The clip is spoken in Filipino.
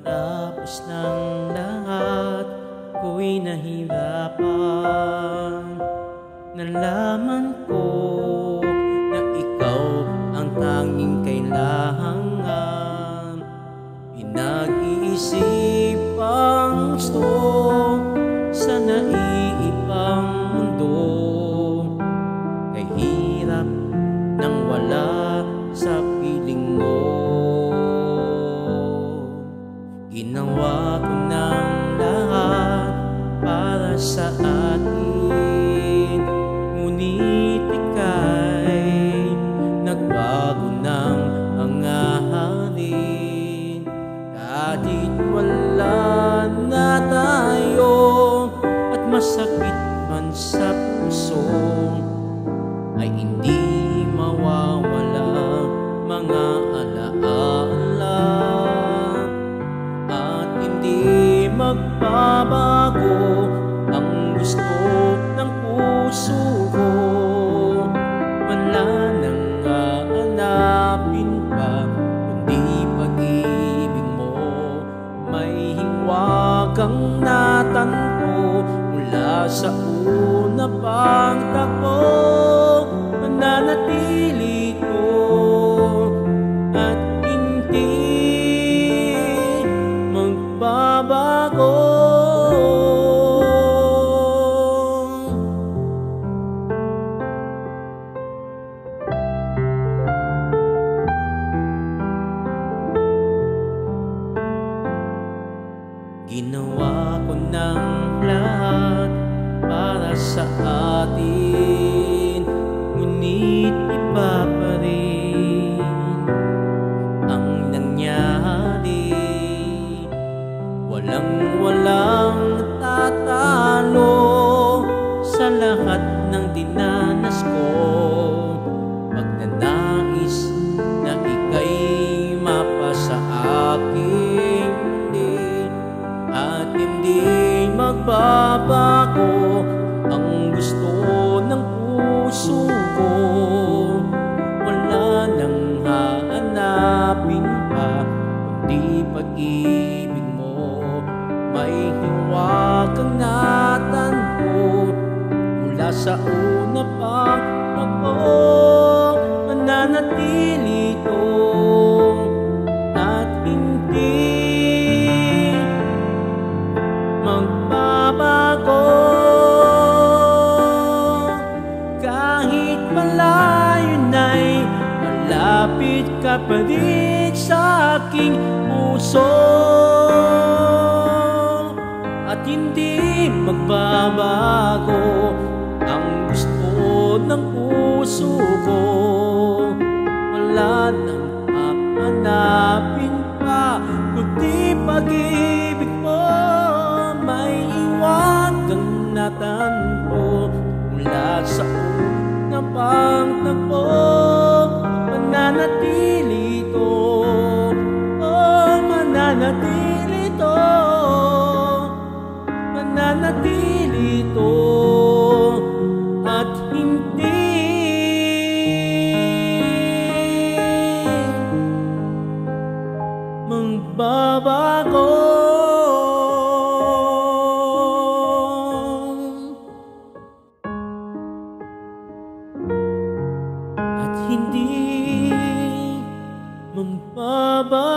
Pagkatapos ng lahat, ko'y nahirapan. Nalaman ko na ikaw ang tanging kailangan. Pinag-iisipang gusto sa naiibang mundo. Kay hirap nang wala sa piling mo. Ginawa ko ng lahat para sa atin, ngunit ika'y nagbago ng hangarin. Kahit wala na tayo at masakit man sa puso, ay hindi mawawala mga alaala. At hindi magbabago ang gusto ng puso ko. Wala nang hahanapin pa kundi pag-ibig mo. May hiwagang natanto mula sa una pang takbo. Mananatili ko at hindi magbabago. Ginawa ko ng lahat para sa atin, ngunit iba pa rin ang nangyari. Walang tatalo sa lahat ng dinanas ko. Pagnanais na ika'y mapasa akin, at hindi magbabago ang gusto ng puso ko. Wala nang hahanapin pa kundi pag-ibig mo. May hiwagang natanto mula sa una pang takbo. Mananatili ito at hindi magbabago. Kahit malayo na'y malapit ka pa rin sa aking puso. At hindi magbabago ang gusto ng puso ko. Wala nang hahanapin pa kundi pag-ibig mo. May hiwagang natanto mula sa una pang takbo. Mananatili ito, oh, mananatili ito, mananatili ito, at hindi magbabago. At hindi magbabago.